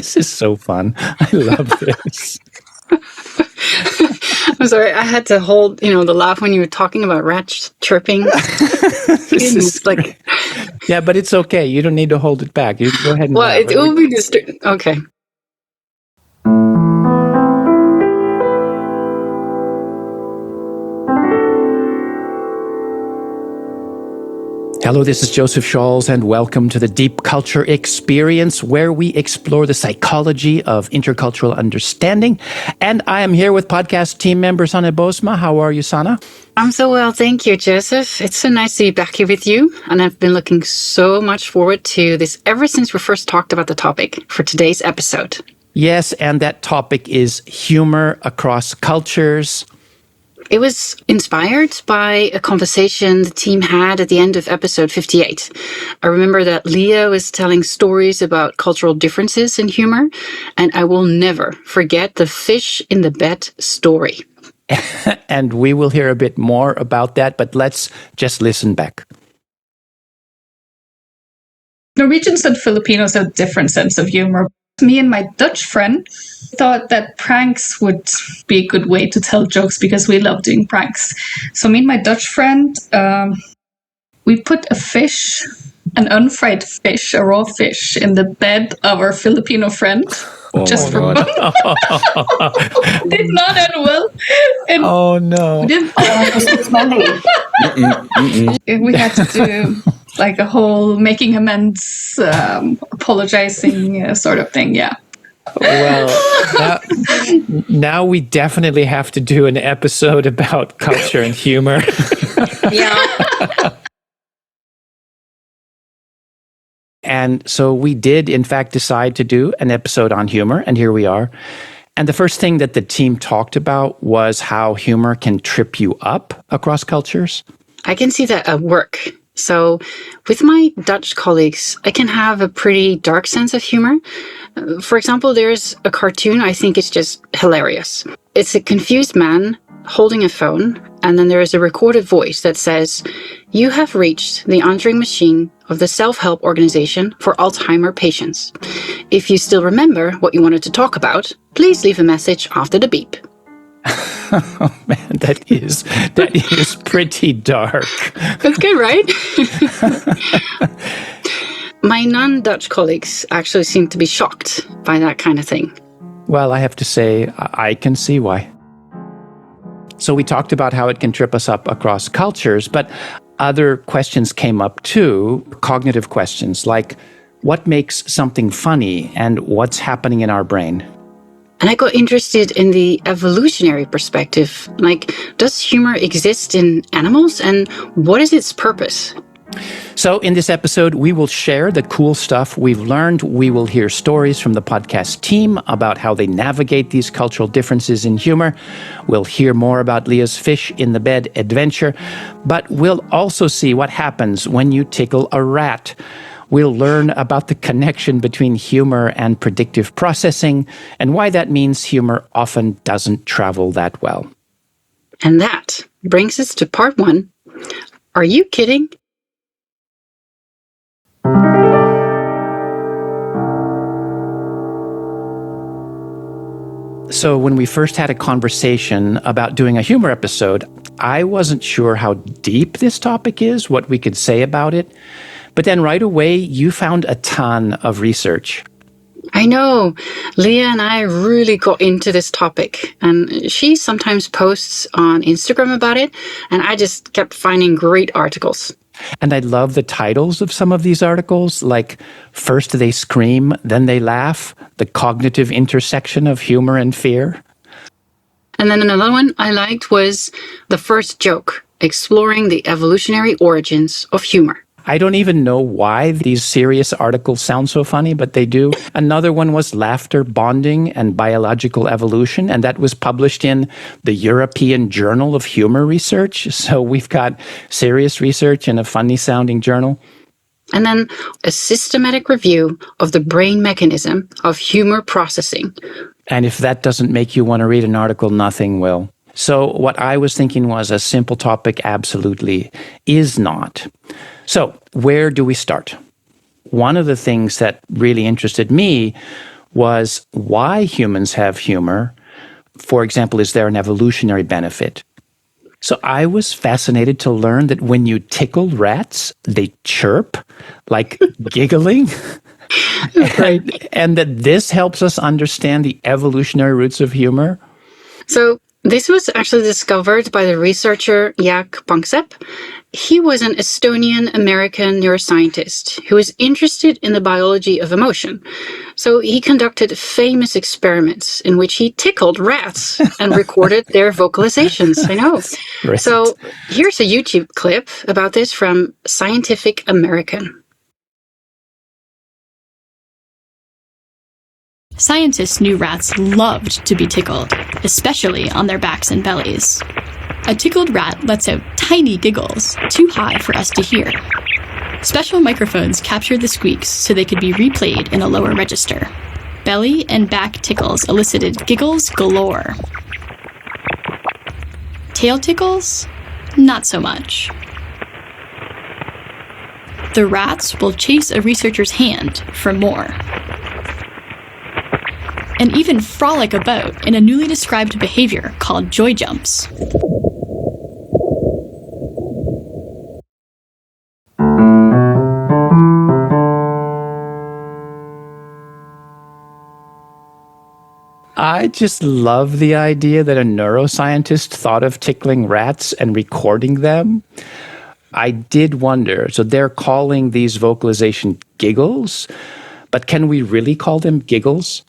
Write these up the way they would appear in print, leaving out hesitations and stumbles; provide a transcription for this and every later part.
This is so fun. I love this. I'm sorry, I had to hold, the laugh when you were talking about rats chirping. Yeah, but it's okay. You don't need to hold it back. You go ahead and laugh. It will be disturbing. Okay. Hello, this is Joseph Scholz, and welcome to the Deep Culture Experience, where we explore the psychology of intercultural understanding. And I am here with podcast team member Sanne Bosma. How are you, Sanne? I'm so well, thank you, Joseph. It's so nice to be back here with you, and I've been looking so much forward to this ever since we first talked about the topic for today's episode. Yes, and that topic is humor across cultures. It was inspired by a conversation the team had at the end of episode 58. I remember that Leah was telling stories about cultural differences in humor, and I will never forget the fish in the bed story. And we will hear a bit more about that, but let's just listen back. Norwegians and Filipinos have a different sense of humor. Me and my Dutch friend thought that pranks would be a good way to tell jokes because we love doing pranks. So me and my Dutch friend, we put an unfried fish, a raw fish, in the bed of our Filipino friend. Just for fun. Did not end well. And oh no! We had to do like a whole making amends, apologizing sort of thing. Yeah. Well, now we definitely have to do an episode about culture and humor. Yeah. And so we did, in fact, decide to do an episode on humor, and here we are. And the first thing that the team talked about was how humor can trip you up across cultures. I can see that at work. So with my Dutch colleagues, I can have a pretty dark sense of humor. For example, there's a cartoon I think is just hilarious. It's a confused man holding a phone, and then there is a recorded voice that says, "You have reached the answering machine of the self-help organization for Alzheimer patients. If you still remember what you wanted to talk about, please leave a message after the beep." Oh man, that is pretty dark. That's good, right? My non-Dutch colleagues actually seem to be shocked by that kind of thing. Well, I have to say, I can see why. So we talked about how it can trip us up across cultures, but other questions came up too, cognitive questions like what makes something funny and what's happening in our brain. And I got interested in the evolutionary perspective. Like, does humor exist in animals and what is its purpose? So in this episode, we will share the cool stuff we've learned. We will hear stories from the podcast team about how they navigate these cultural differences in humor. We'll hear more about Leah's fish in the bed adventure, but we'll also see what happens when you tickle a rat. We'll learn about the connection between humor and predictive processing and why that means humor often doesn't travel that well. And that brings us to part 1. Are you kidding? So when we first had a conversation about doing a humor episode, I wasn't sure how deep this topic is, what we could say about it. But then right away, you found a ton of research. I know. Leah and I really got into this topic, and she sometimes posts on Instagram about it, and I just kept finding great articles. And I love the titles of some of these articles, like First They Scream, Then They Laugh, The Cognitive Intersection of Humor and Fear. And then another one I liked was The First Joke, Exploring the Evolutionary Origins of Humor. I don't even know why these serious articles sound so funny, but they do. Another one was Laughter, Bonding, and Biological Evolution, and that was published in the European Journal of Humor Research. So we've got serious research in a funny-sounding journal. And then a systematic review of the brain mechanism of humor processing. And if that doesn't make you want to read an article, nothing will. So what I was thinking was a simple topic absolutely is not. So where do we start? One of the things that really interested me was why humans have humor. For example, is there an evolutionary benefit? So I was fascinated to learn that when you tickle rats, they chirp, like giggling. And that this helps us understand the evolutionary roots of humor. So this was actually discovered by the researcher Jaak Panksepp. He was an Estonian-American neuroscientist who was interested in the biology of emotion. So he conducted famous experiments in which he tickled rats and recorded their vocalizations. I know. Right. So here's a YouTube clip about this from Scientific American. Scientists knew rats loved to be tickled, especially on their backs and bellies. A tickled rat lets out tiny giggles, too high for us to hear. Special microphones captured the squeaks so they could be replayed in a lower register. Belly and back tickles elicited giggles galore. Tail tickles? Not so much. The rats will chase a researcher's hand for more. And even frolic about in a newly described behavior called joy jumps. I just love the idea that a neuroscientist thought of tickling rats and recording them. I did wonder, so they're calling these vocalization giggles, but can we really call them giggles?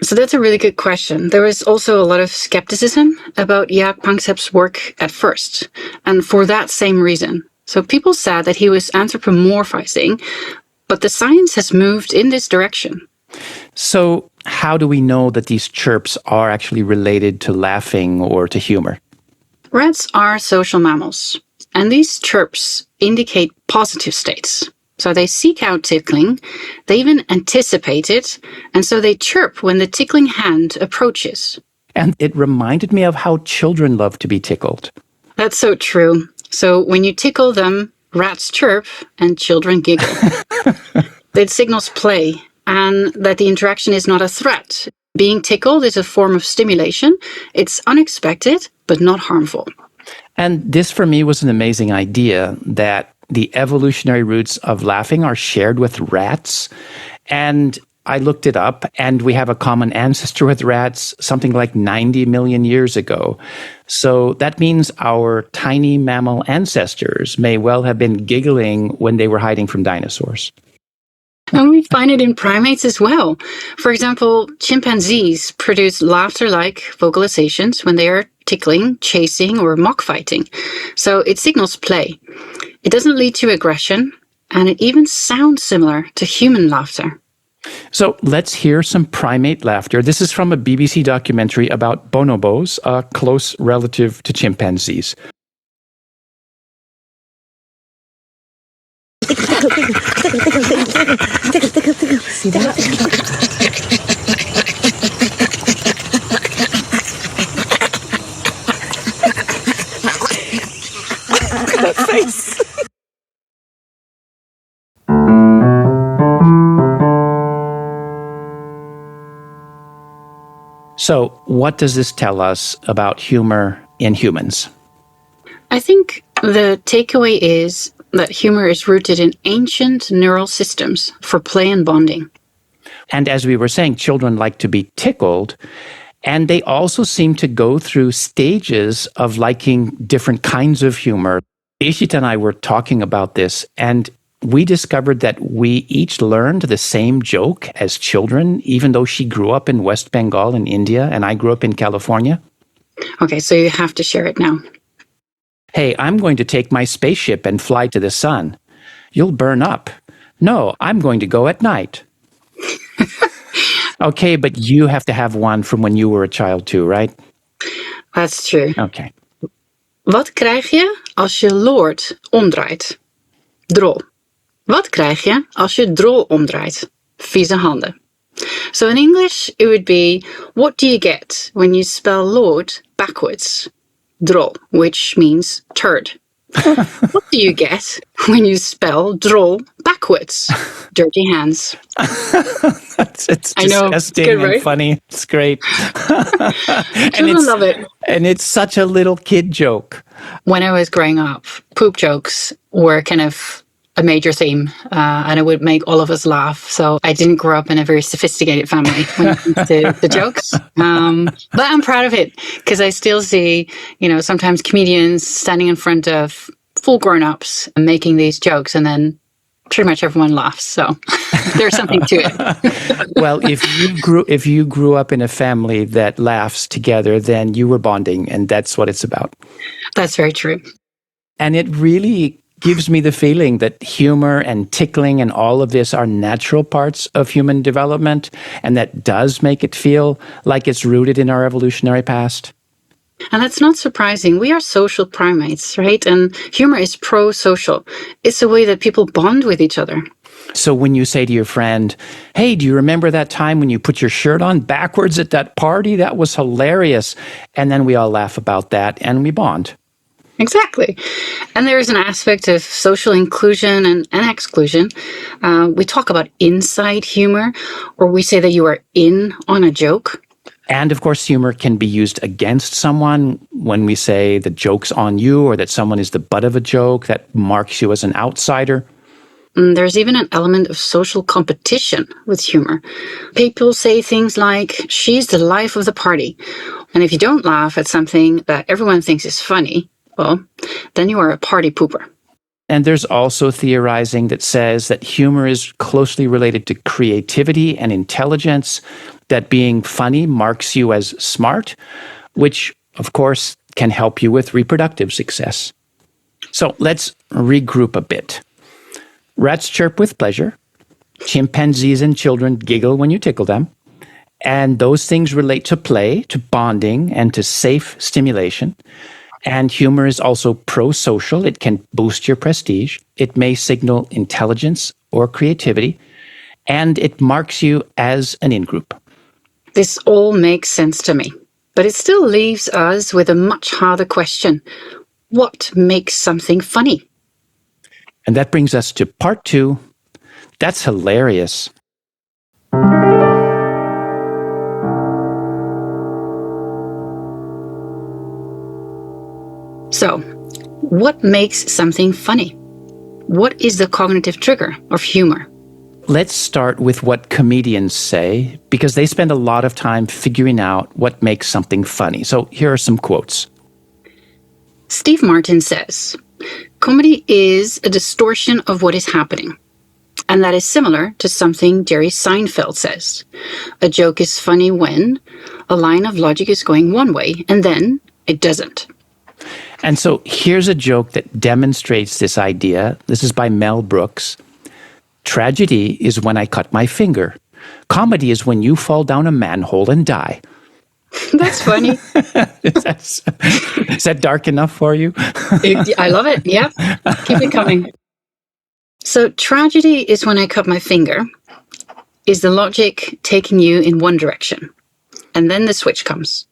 So that's a really good question. There was also a lot of skepticism about Jaak Panksepp's work at first, and for that same reason. So people said that he was anthropomorphizing, but the science has moved in this direction. So how do we know that these chirps are actually related to laughing or to humor? Rats are social mammals, and these chirps indicate positive states. So they seek out tickling, they even anticipate it, and so they chirp when the tickling hand approaches. And it reminded me of how children love to be tickled. That's so true. So when you tickle them, rats chirp and children giggle. It signals play and that the interaction is not a threat. Being tickled is a form of stimulation. It's unexpected, but not harmful. And this for me was an amazing idea that the evolutionary roots of laughing are shared with rats. And I looked it up, and we have a common ancestor with rats, something like 90 million years ago. So that means our tiny mammal ancestors may well have been giggling when they were hiding from dinosaurs. And we find it in primates as well. For example, chimpanzees produce laughter-like vocalizations when they are tickling, chasing, or mock fighting. So it signals play. It doesn't lead to aggression, and it even sounds similar to human laughter. So let's hear some primate laughter. This is from a BBC documentary about bonobos, a close relative to chimpanzees. See that? That face. So, what does this tell us about humor in humans? I think the takeaway is that humor is rooted in ancient neural systems for play and bonding. And as we were saying, children like to be tickled, and they also seem to go through stages of liking different kinds of humor. Ishita and I were talking about this, and we discovered that we each learned the same joke as children, even though she grew up in West Bengal in India and I grew up in California. Okay, so you have to share it now. Hey, I'm going to take my spaceship and fly to the sun. You'll burn up. No, I'm going to go at night. Okay, but you have to have one from when you were a child too, right? That's true. Okay. Wat krijg je als je Lord omdraait? Drol. Wat krijg je als je drol omdraait? Vieze handen. So in English, it would be, what do you get when you spell Lord backwards? Drol, which means turd. What do you get when you spell droll backwards? Dirty hands. It's I know. disgusting Good, and right? funny. It's great. Children love it. And it's such a little kid joke. When I was growing up, poop jokes were kind of a major theme, and it would make all of us laugh. So I didn't grow up in a very sophisticated family when it comes to the jokes. But I'm proud of it because I still see, sometimes comedians standing in front of full grown-ups and making these jokes, and then pretty much everyone laughs. So there's something to it. Well, if you grew up in a family that laughs together, then you were bonding, and that's what it's about. That's very true. And it really gives me the feeling that humor and tickling and all of this are natural parts of human development, and that does make it feel like it's rooted in our evolutionary past. And that's not surprising. We are social primates, right? And humor is pro-social. It's a way that people bond with each other. So when you say to your friend, hey, do you remember that time when you put your shirt on backwards at that party? That was hilarious. And then we all laugh about that and we bond. Exactly. And there is an aspect of social inclusion and exclusion. We talk about inside humor, or we say that you are in on a joke. And of course, humor can be used against someone when we say the joke's on you or that someone is the butt of a joke that marks you as an outsider. And there's even an element of social competition with humor. People say things like, she's the life of the party. And if you don't laugh at something that everyone thinks is funny, well, then you are a party pooper. And there's also theorizing that says that humor is closely related to creativity and intelligence, that being funny marks you as smart, which, of course, can help you with reproductive success. So let's regroup a bit. Rats chirp with pleasure. Chimpanzees and children giggle when you tickle them. And those things relate to play, to bonding, and to safe stimulation. And humor is also pro-social. It can boost your prestige. It may signal intelligence or creativity. And it marks you as an in-group. This all makes sense to me. But it still leaves us with a much harder question. What makes something funny? And that brings us to part 2. That's hilarious. So, what makes something funny? What is the cognitive trigger of humor? Let's start with what comedians say, because they spend a lot of time figuring out what makes something funny. So here are some quotes. Steve Martin says, comedy is a distortion of what is happening. And that is similar to something Jerry Seinfeld says. A joke is funny when a line of logic is going one way and then it doesn't. And so here's a joke that demonstrates this idea. This is by Mel Brooks. Tragedy is when I cut my finger. Comedy is when you fall down a manhole and die. That's funny. Is that dark enough for you? I love it. Yeah. Keep it coming. So tragedy is when I cut my finger. Is the logic taking you in one direction? And then the switch comes.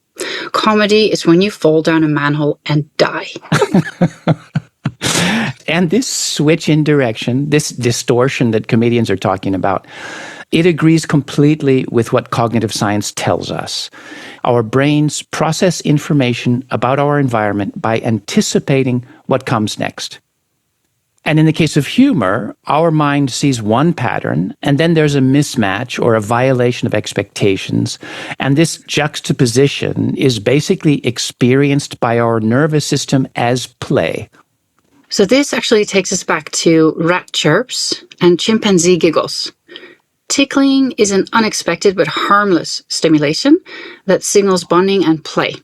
Comedy is when you fall down a manhole and die. And this switch in direction, this distortion that comedians are talking about, it agrees completely with what cognitive science tells us. Our brains process information about our environment by anticipating what comes next. And in the case of humor, our mind sees one pattern, and then there's a mismatch or a violation of expectations. And this juxtaposition is basically experienced by our nervous system as play. So this actually takes us back to rat chirps and chimpanzee giggles. Tickling is an unexpected but harmless stimulation that signals bonding and play.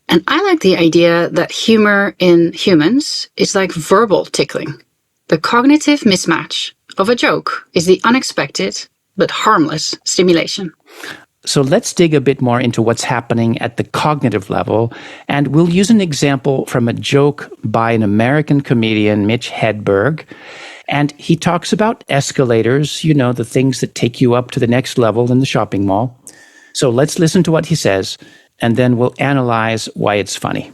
And I like the idea that humor in humans is like verbal tickling. The cognitive mismatch of a joke is the unexpected but harmless stimulation. So let's dig a bit more into what's happening at the cognitive level, and we'll use an example from a joke by an American comedian, Mitch Hedberg. And he talks about escalators, you know, the things that take you up to the next level in the shopping mall. So let's listen to what he says, and then we'll analyze why it's funny.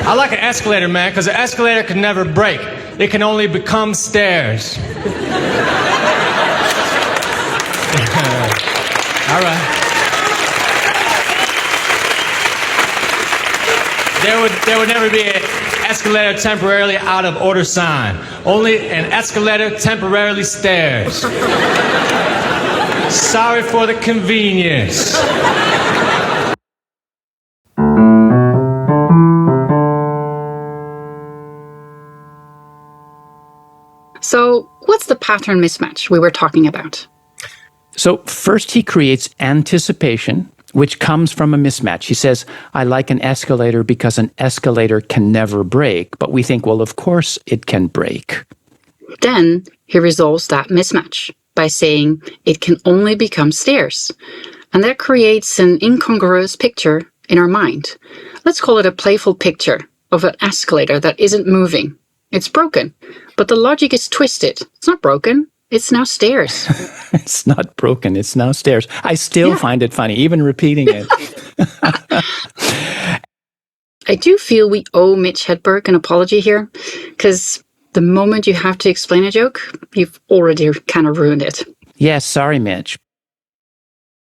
I like an escalator, man, because an escalator can never break. It can only become stairs. All right. There would never be an escalator temporarily out of order sign. Only an escalator temporarily stairs. Sorry for the convenience. So, what's the pattern mismatch we were talking about? So first he creates anticipation, which comes from a mismatch. He says, I like an escalator because an escalator can never break. But we think, well, of course it can break. Then he resolves that mismatch by saying it can only become stairs. And that creates an incongruous picture in our mind. Let's call it a playful picture of an escalator that isn't moving. It's broken, but the logic is twisted. It's not broken. It's now stairs. It's not broken. It's now stairs. I still find it funny, even repeating it. I do feel we owe Mitch Hedberg an apology here, because the moment you have to explain a joke, you've already kind of ruined it. Yes, sorry, Mitch.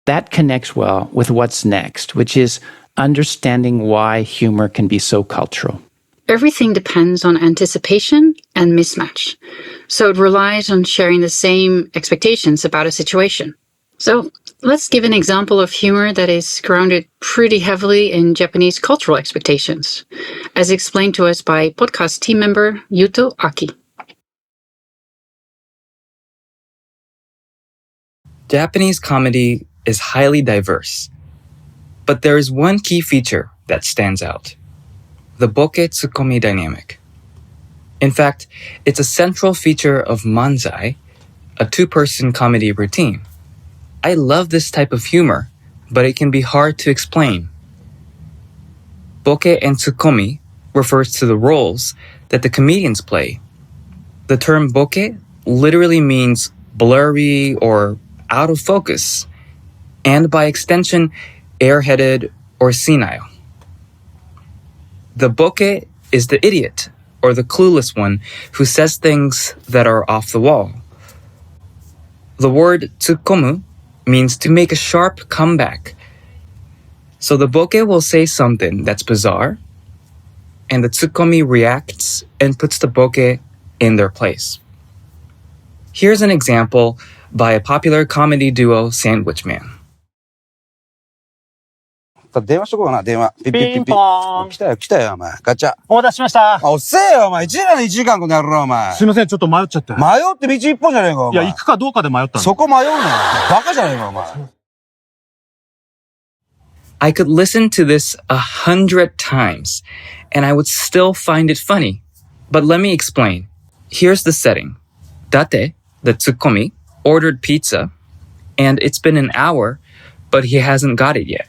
That connects well with what's next, which is understanding why humor can be so cultural. Everything depends on anticipation and mismatch. So it relies on sharing the same expectations about a situation. So let's give an example of humor that is grounded pretty heavily in Japanese cultural expectations, as explained to us by podcast team member Yuto Aki. Japanese comedy is highly diverse, but there is one key feature that stands out: the boke-tsukomi dynamic. In fact, it's a central feature of manzai, a two-person comedy routine. I love this type of humor, but it can be hard to explain. Boke and tsukomi refers to the roles that the comedians play. The term boke literally means blurry or out of focus, and by extension, airheaded or senile. The boke is the idiot or the clueless one who says things that are off the wall. The word tsukomu means to make a sharp comeback. So the boke will say something that's bizarre, and the tsukomi reacts and puts the boke in their place. Here's an example by a popular comedy duo, Sandwich Man. 電話しとこうかな、電話。ピッピッピッピッ。ピンポーン。来たよ、来たよ、お前。ガチャ。お待たせしました。あ、遅えよ、お前。1時間の1時間この野郎、お前。すいません、ちょっと迷っちゃって。迷って道一本じゃねえか、お前。いや、行くかどうかで迷ったの。そこ迷うなよ。バカじゃねえか、お前。I could listen to this 100 times, and I would still find it funny. But let me explain. Here's the setting. Date, the tsukomi, ordered pizza, and it's been an hour, but he hasn't got it yet.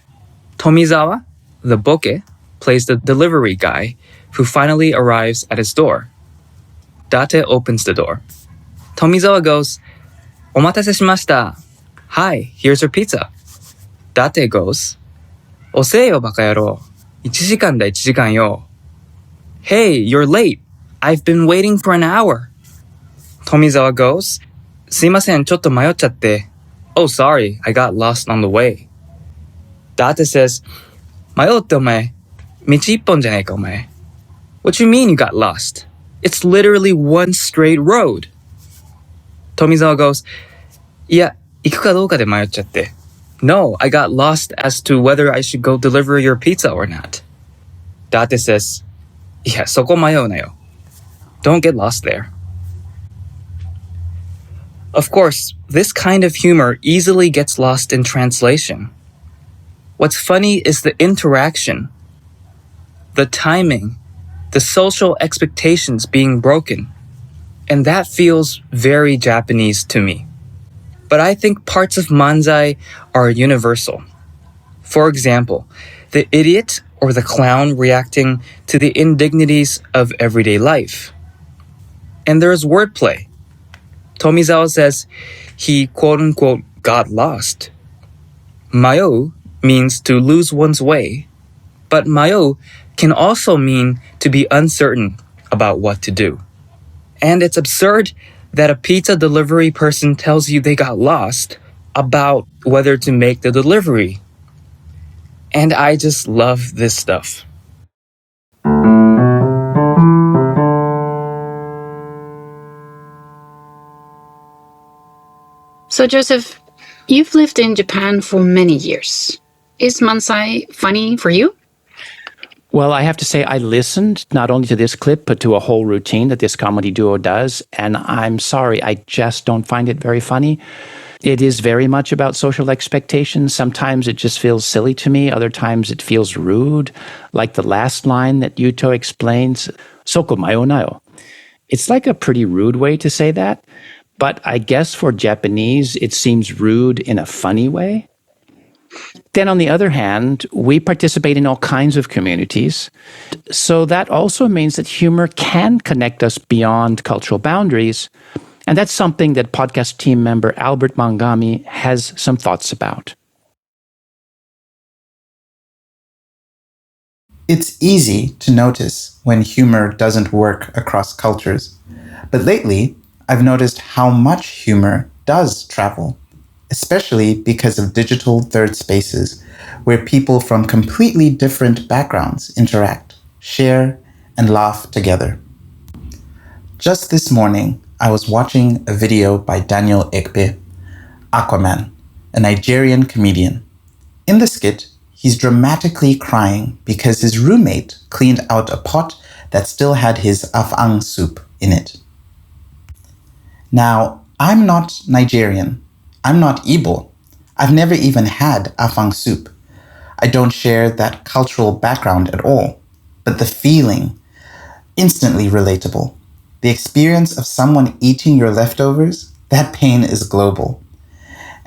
Tomizawa, the boke, plays the delivery guy who finally arrives at his door. Date opens the door. Tomizawa goes, "Omatase shimashita. Hi, here's your pizza." Date goes, "Osei baka yaro. 1時間だ1時間よ. Hey, you're late. I've been waiting for an hour." Tomizawa goes, "Suimasen, chotto mayotchatte. Oh, sorry, I got lost on the way." Date says, "Mayotte omae. Michi ippon janai ka omae. What you mean you got lost? It's literally one straight road." Tomizawa goes, "Yeah, iku ka douka de mayotchatte. No, I got lost as to whether I should go deliver your pizza or not." Date says, "Yeah, soko mayou na yo. Don't get lost there." Of course, this kind of humor easily gets lost in translation. What's funny is the interaction, the timing, the social expectations being broken. And that feels very Japanese to me. But I think parts of manzai are universal. For example, the idiot or the clown reacting to the indignities of everyday life. And there's wordplay. Tomizawa says he quote-unquote got lost. Mayou means to lose one's way, but mayou can also mean to be uncertain about what to do. And it's absurd that a pizza delivery person tells you they got lost about whether to make the delivery. And I just love this stuff. So, Joseph, you've lived in Japan for many years. Is Mansai funny for you? Well, I have to say I listened not only to this clip, but to a whole routine that this comedy duo does. And I'm sorry, I just don't find it very funny. It is very much about social expectations. Sometimes it just feels silly to me. Other times it feels rude, like the last line that Yuto explains, Soko mayonayo. It's like a pretty rude way to say that. But I guess for Japanese, it seems rude in a funny way. Then on the other hand, we participate in all kinds of communities. So that also means that humor can connect us beyond cultural boundaries. And that's something that podcast team member Albert Mangami has some thoughts about. It's easy to notice when humor doesn't work across cultures. But lately, I've noticed how much humor does travel, especially because of digital third spaces where people from completely different backgrounds interact, share, and laugh together. Just this morning, I was watching a video by Daniel Ekpe, Aquaman, a Nigerian comedian. In the skit, he's dramatically crying because his roommate cleaned out a pot that still had his afang soup in it. Now, I'm not Nigerian. I'm not Igbo. I've never even had afang soup. I don't share that cultural background at all. But the feeling, instantly relatable. The experience of someone eating your leftovers, that pain is global.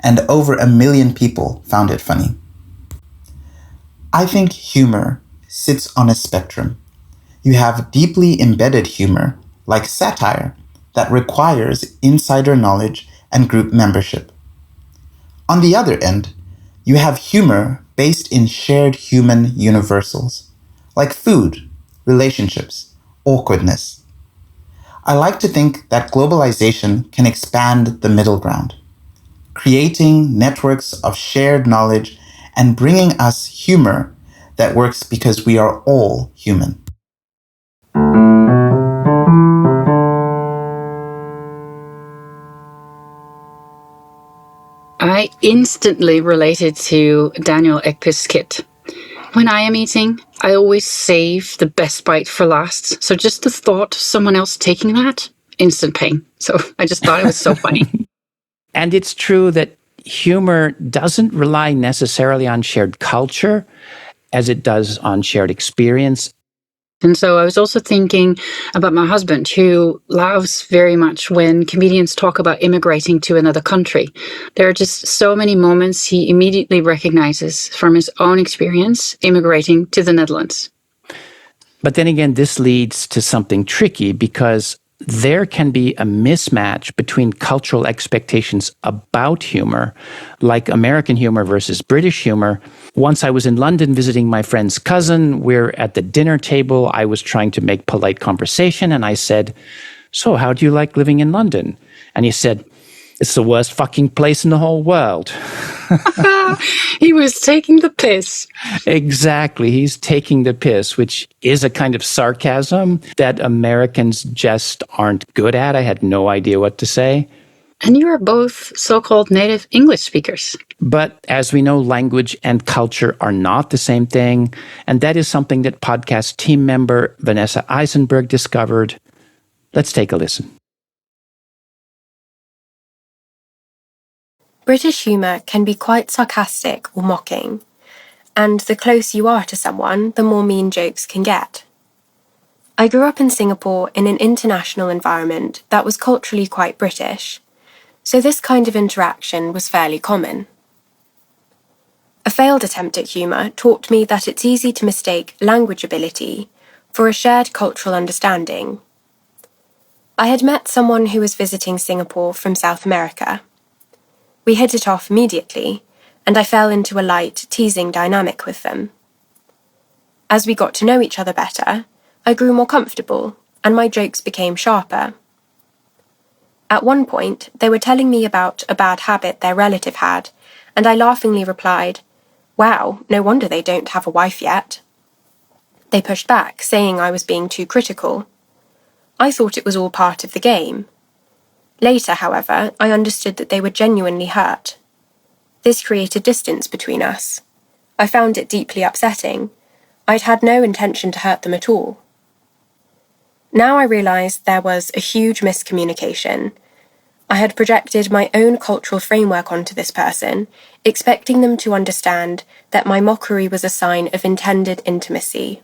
And over 1 million people found it funny. I think humor sits on a spectrum. You have deeply embedded humor, like satire, that requires insider knowledge and group membership. On the other end, you have humor based in shared human universals, like food, relationships, awkwardness. I like to think that globalization can expand the middle ground, creating networks of shared knowledge and bringing us humor that works because we are all human. I instantly related to Daniel Ekpe's skit. When I am eating, I always save the best bite for last. So just the thought of someone else taking that, instant pain. So I just thought it was so funny. And it's true that humor doesn't rely necessarily on shared culture as it does on shared experience. And so I was also thinking about my husband, who loves very much when comedians talk about immigrating to another country. There are just so many moments he immediately recognizes from his own experience immigrating to the Netherlands. But then again, this leads to something tricky because there can be a mismatch between cultural expectations about humor, like American humor versus British humor. Once I was in London visiting my friend's cousin. We're at the dinner table. I was trying to make polite conversation, and I said, "So, how do you like living in London?" And he said, "It's the worst fucking place in the whole world." He was taking the piss. Exactly. He's taking the piss, which is a kind of sarcasm that Americans just aren't good at. I had no idea what to say. And you are both so-called native English speakers. But as we know, language and culture are not the same thing. And that is something that podcast team member Vanessa Eisenberg discovered. Let's take a listen. British humour can be quite sarcastic or mocking, and the closer you are to someone, the more mean jokes can get. I grew up in Singapore in an international environment that was culturally quite British, so this kind of interaction was fairly common. A failed attempt at humour taught me that it's easy to mistake language ability for a shared cultural understanding. I had met someone who was visiting Singapore from South America. We hit it off immediately, and I fell into a light, teasing dynamic with them. As we got to know each other better, I grew more comfortable, and my jokes became sharper. At one point, they were telling me about a bad habit their relative had, and I laughingly replied, "Wow, no wonder they don't have a wife yet." They pushed back, saying I was being too critical. I thought it was all part of the game. Later, however, I understood that they were genuinely hurt. This created distance between us. I found it deeply upsetting. I'd had no intention to hurt them at all. Now I realised there was a huge miscommunication. I had projected my own cultural framework onto this person, expecting them to understand that my mockery was a sign of intended intimacy.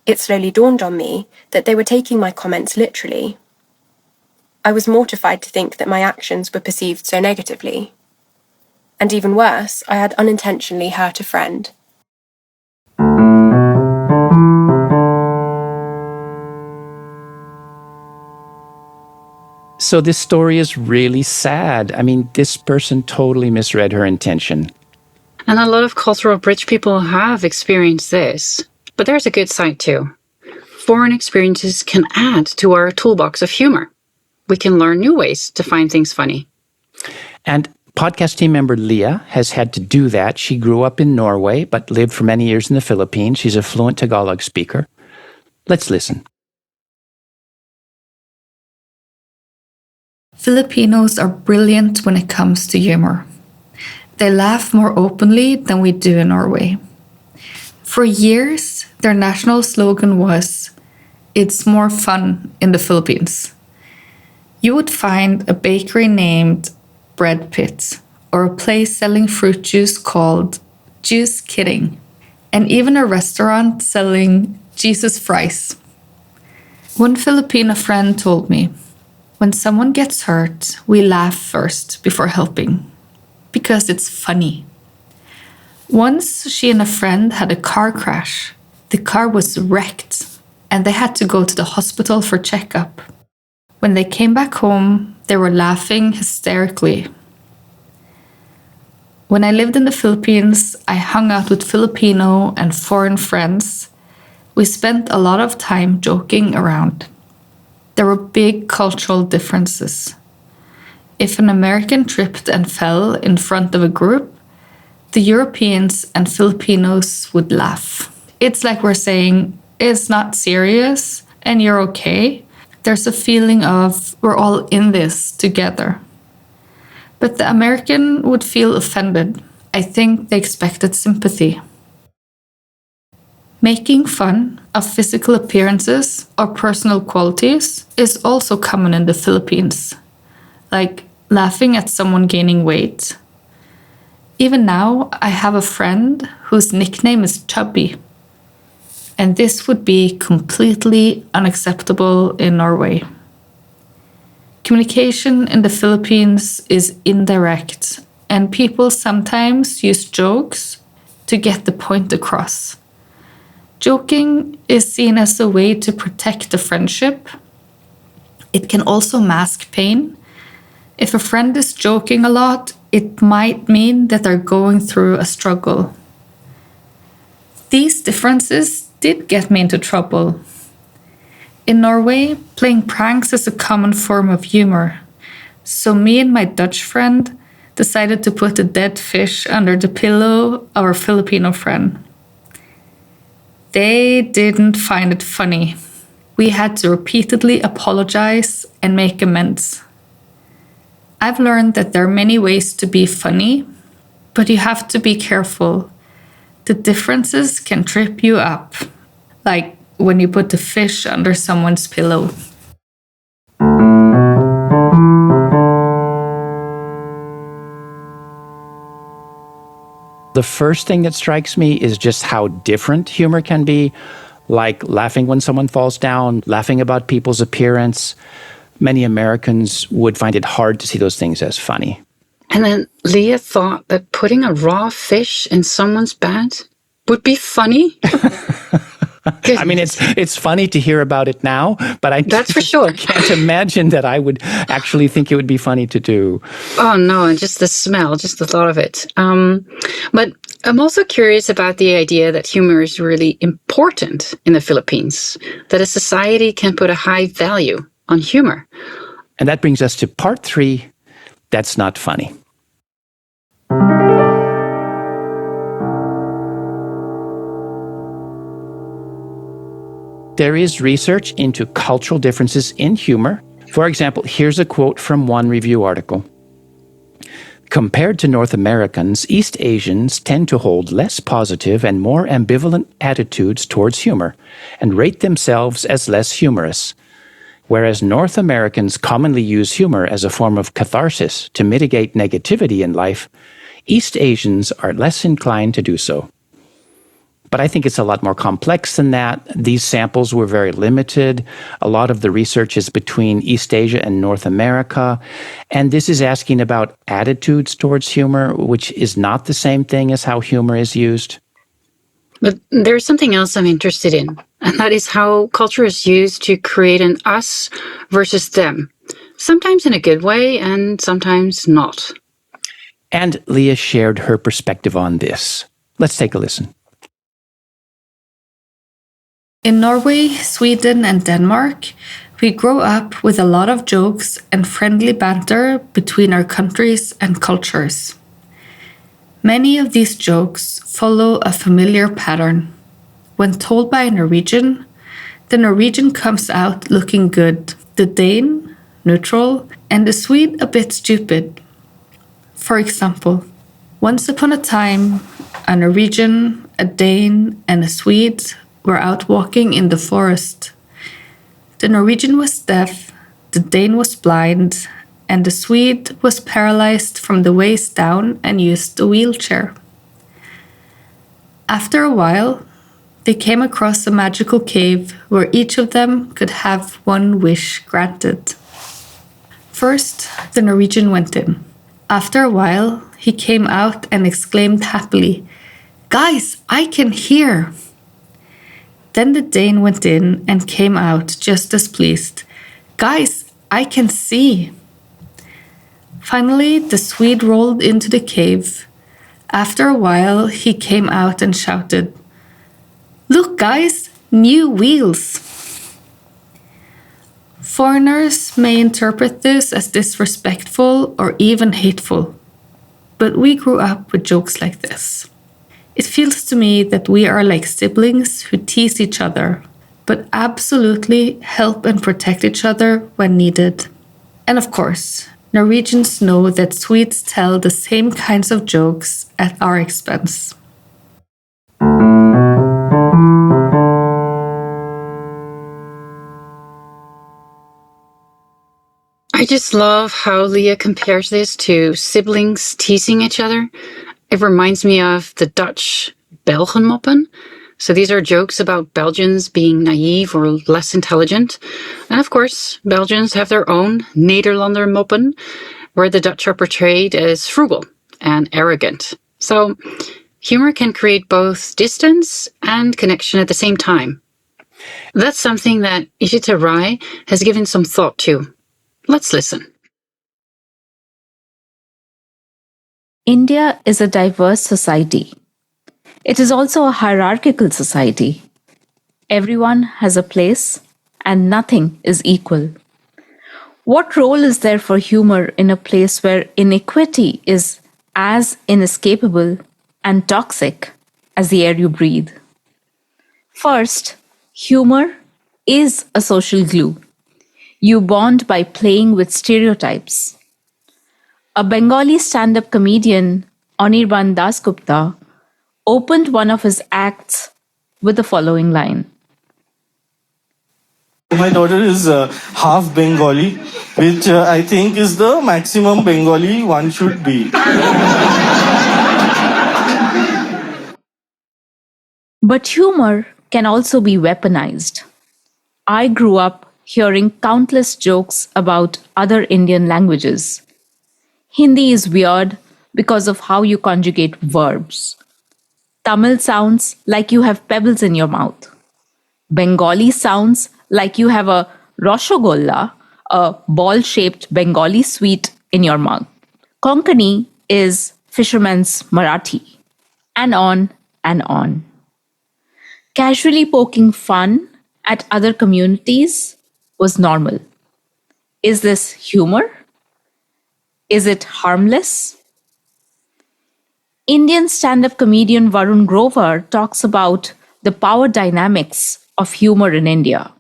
It slowly dawned on me that they were taking my comments literally. I was mortified to think that my actions were perceived so negatively. And even worse, I had unintentionally hurt a friend. So this story is really sad. I mean, this person totally misread her intention. And a lot of cultural bridge people have experienced this. But there's a good side too. Foreign experiences can add to our toolbox of humor. We can learn new ways to find things funny. And podcast team member Leah has had to do that. She grew up in Norway, but lived for many years in the Philippines. She's a fluent Tagalog speaker. Let's listen. Filipinos are brilliant when it comes to humor. They laugh more openly than we do in Norway. For years, their national slogan was, "It's more fun in the Philippines." You would find a bakery named Bread Pit, or a place selling fruit juice called Juice Kidding, and even a restaurant selling Jesus fries. One Filipino friend told me, "When someone gets hurt, we laugh first before helping, because it's funny." Once she and a friend had a car crash. The car was wrecked, and they had to go to the hospital for checkup. When they came back home, they were laughing hysterically. When I lived in the Philippines, I hung out with Filipino and foreign friends. We spent a lot of time joking around. There were big cultural differences. If an American tripped and fell in front of a group, the Europeans and Filipinos would laugh. It's like we're saying, "It's not serious and you're okay." There's a feeling of we're all in this together. But the American would feel offended. I think they expected sympathy. Making fun of physical appearances or personal qualities is also common in the Philippines, like laughing at someone gaining weight. Even now, I have a friend whose nickname is Chubby, and this would be completely unacceptable in Norway. Communication in the Philippines is indirect, and people sometimes use jokes to get the point across. Joking is seen as a way to protect the friendship. It can also mask pain. If a friend is joking a lot, it might mean that they're going through a struggle. These differences did get me into trouble. In Norway, playing pranks is a common form of humor. So me and my Dutch friend decided to put a dead fish under the pillow of our Filipino friend. They didn't find it funny. We had to repeatedly apologize and make amends. I've learned that there are many ways to be funny, but you have to be careful. The differences can trip you up, like when you put the fish under someone's pillow. The first thing that strikes me is just how different humor can be, like laughing when someone falls down, laughing about people's appearance. Many Americans would find it hard to see those things as funny. And then Leah thought that putting a raw fish in someone's bed would be funny. I mean, it's funny to hear about it now, but That's for sure. can't imagine that I would actually think it would be funny to do. Oh no, just the smell, just the thought of it. But I'm also curious about the idea that humor is really important in the Philippines, that a society can put a high value on humor. And that brings us to part 3, That's Not Funny. There is research into cultural differences in humor. For example, here's a quote from one review article. Compared to North Americans, East Asians tend to hold less positive and more ambivalent attitudes towards humor and rate themselves as less humorous. Whereas North Americans commonly use humor as a form of catharsis to mitigate negativity in life, East Asians are less inclined to do so. But I think it's a lot more complex than that. These samples were very limited. A lot of the research is between East Asia and North America. And this is asking about attitudes towards humor, which is not the same thing as how humor is used. But there's something else I'm interested in, and that is how culture is used to create an us versus them, sometimes in a good way and sometimes not. And Leah shared her perspective on this. Let's take a listen. In Norway, Sweden, and Denmark, we grow up with a lot of jokes and friendly banter between our countries and cultures. Many of these jokes follow a familiar pattern. When told by a Norwegian, the Norwegian comes out looking good, the Dane, neutral, and the Swede a bit stupid. For example, once upon a time, a Norwegian, a Dane, and a Swede were out walking in the forest. The Norwegian was deaf, the Dane was blind, and the Swede was paralyzed from the waist down and used a wheelchair. After a while, they came across a magical cave where each of them could have one wish granted. First, the Norwegian went in. After a while, he came out and exclaimed happily, "Guys, I can hear!" Then the Dane went in and came out just as pleased. "Guys, I can see!" Finally, the Swede rolled into the cave. After a while, he came out and shouted, "Look, guys, new wheels!" Foreigners may interpret this as disrespectful or even hateful, but we grew up with jokes like this. It feels to me that we are like siblings who tease each other, but absolutely help and protect each other when needed. And of course, Norwegians know that Swedes tell the same kinds of jokes at our expense. I just love how Leah compares this to siblings teasing each other. It reminds me of the Dutch Belgenmoppen. So these are jokes about Belgians being naive or less intelligent. And of course, Belgians have their own Nederlander moppen, where the Dutch are portrayed as frugal and arrogant. So humor can create both distance and connection at the same time. That's something that Ishita Rai has given some thought to. Let's listen. India is a diverse society. It is also a hierarchical society. Everyone has a place and nothing is equal. What role is there for humor in a place where inequity is as inescapable and toxic as the air you breathe? First, humor is a social glue. You bond by playing with stereotypes. A Bengali stand-up comedian, Anirban Dasgupta, opened one of his acts with the following line. My daughter is half Bengali, which I think is the maximum Bengali one should be. But humor can also be weaponized. I grew up hearing countless jokes about other Indian languages. Hindi is weird because of how you conjugate verbs. Tamil sounds like you have pebbles in your mouth. Bengali sounds like you have a Rashogolla, a ball-shaped Bengali sweet in your mouth. Konkani is fisherman's Marathi. and on and on. Casually poking fun at other communities was normal. Is this humor? Is it harmless? Indian stand-up comedian Varun Grover talks about the power dynamics of humor in India.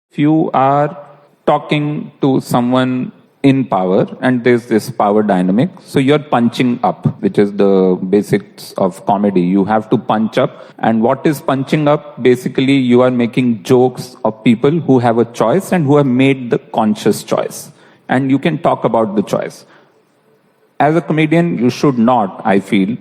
If you are talking to someone in power and there's this power dynamic, so you're punching up, which is the basics of comedy. You have to punch up. And what is punching up? Basically, you are making jokes of people who have a choice and who have made the conscious choice. And you can talk about the choice. As a comedian, you should not, I feel,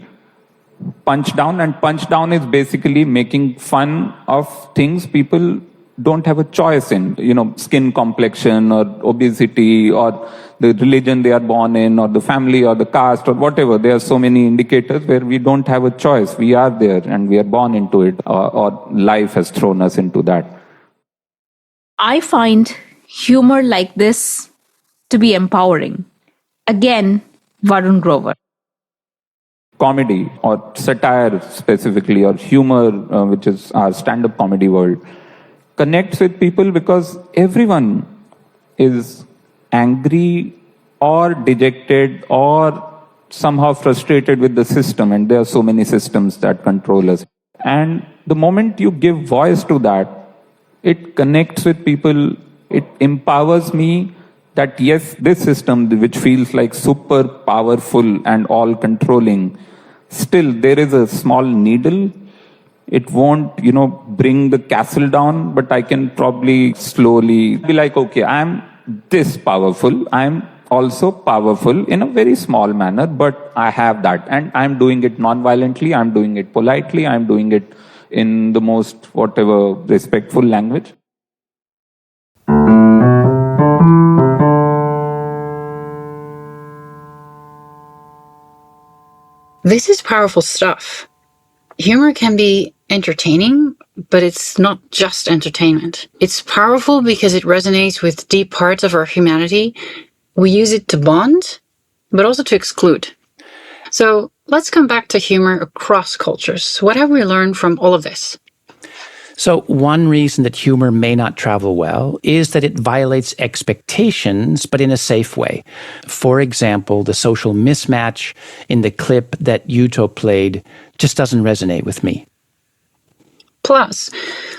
punch down. And punch down is basically making fun of things people don't have a choice in, skin complexion or obesity or the religion they are born in or the family or the caste or whatever. There are so many indicators where we don't have a choice. We are there and we are born into it, or life has thrown us into that. I find humor like this to be empowering. Again, Varun Grover. Comedy or satire specifically, or humor, which is our stand-up comedy world, connects with people because everyone is angry or dejected or somehow frustrated with the system, and there are so many systems that control us. And the moment you give voice to that, it connects with people, it empowers me that yes, this system, which feels like super powerful and all controlling, still there is a small needle. It won't, bring the castle down, but I can probably slowly be like, okay, I'm this powerful. I'm also powerful in a very small manner, but I have that. And I'm doing it non-violently. I'm doing it politely. I'm doing it in the most, respectful language. This is powerful stuff. Humor can be entertaining, but it's not just entertainment. It's powerful because it resonates with deep parts of our humanity. We use it to bond, but also to exclude. So let's come back to humor across cultures. What have we learned from all of this? So one reason that humor may not travel well is that it violates expectations, but in a safe way. For example, the social mismatch in the clip that Yuto played just doesn't resonate with me. Plus,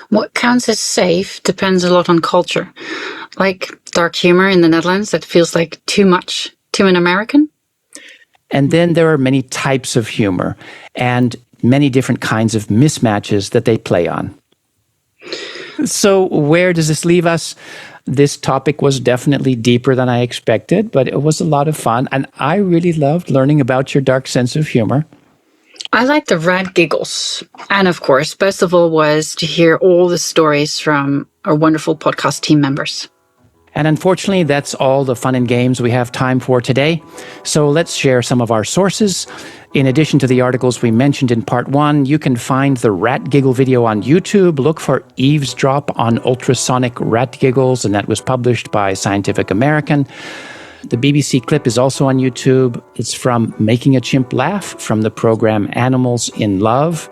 what counts as safe depends a lot on culture. Like dark humor in the Netherlands that feels like too much to an American. And then there are many types of humor and many different kinds of mismatches that they play on. So where does this leave us? This topic was definitely deeper than I expected, but it was a lot of fun. And I really loved learning about your dark sense of humor. I like the rat giggles. And of course, best of all was to hear all the stories from our wonderful podcast team members. And unfortunately, that's all the fun and games we have time for today. So let's share some of our sources. In addition to the articles we mentioned in part 1, you can find the rat giggle video on YouTube. Look for Eavesdrop on Ultrasonic Rat Giggles, and that was published by Scientific American. The BBC clip is also on YouTube. It's from Making a Chimp Laugh from the program Animals in Love.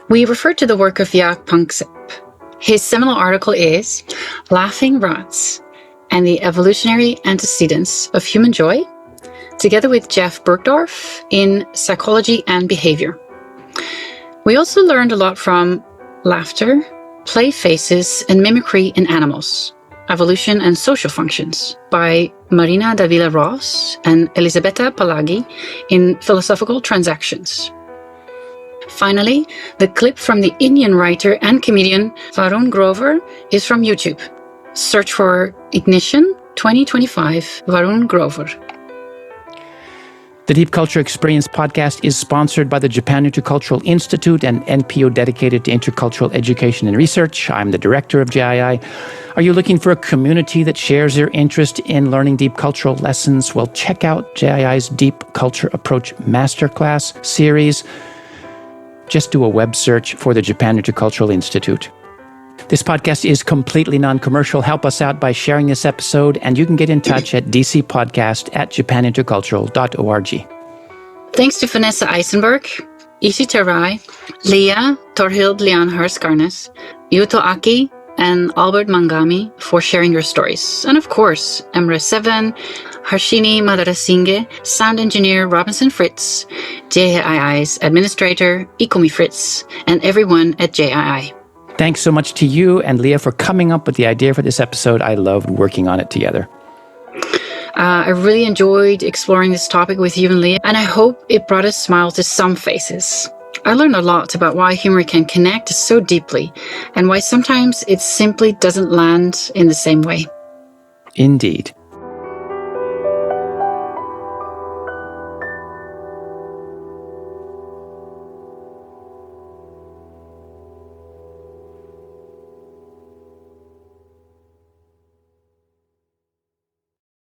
We refer to the work of Jaak Panksepp. His seminal article is Laughing Rats and the Evolutionary Antecedents of Human Joy, together with Jeff Bergdorf in Psychology and Behavior. We also learned a lot from Laughter, Play Faces, and Mimicry in Animals, Evolution and Social Functions by Marina Davila Ross and Elisabetta Palagi in Philosophical Transactions. Finally, the clip from the Indian writer and comedian Varun Grover is from YouTube. Search for Ignition 2025 Varun Grover. The Deep Culture Experience podcast is sponsored by the Japan Intercultural Institute, an NPO dedicated to intercultural education and research. I'm the director of JII. Are you looking for a community that shares your interest in learning deep cultural lessons? Well, check out JII's Deep Culture Approach Masterclass series. Just do a web search for the Japan Intercultural Institute. This podcast is completely non-commercial. Help us out by sharing this episode, and you can get in touch at dcpodcast@japanintercultural.org. Thanks to Vanessa Eisenberg, Isi Terai, Leah Torhild Lian-Hurst-Garnes, Yuto Aki, and Albert Mangami for sharing your stories. And of course, Emre Seven, Harshini Madarasinge, sound engineer Robinson Fritz, JII's administrator Ikomi Fritz, and everyone at JII. Thanks so much to you and Leah for coming up with the idea for this episode. I loved working on it together. I really enjoyed exploring this topic with you and Leah, and I hope it brought a smile to some faces. I learned a lot about why humor can connect so deeply and why sometimes it simply doesn't land in the same way. Indeed.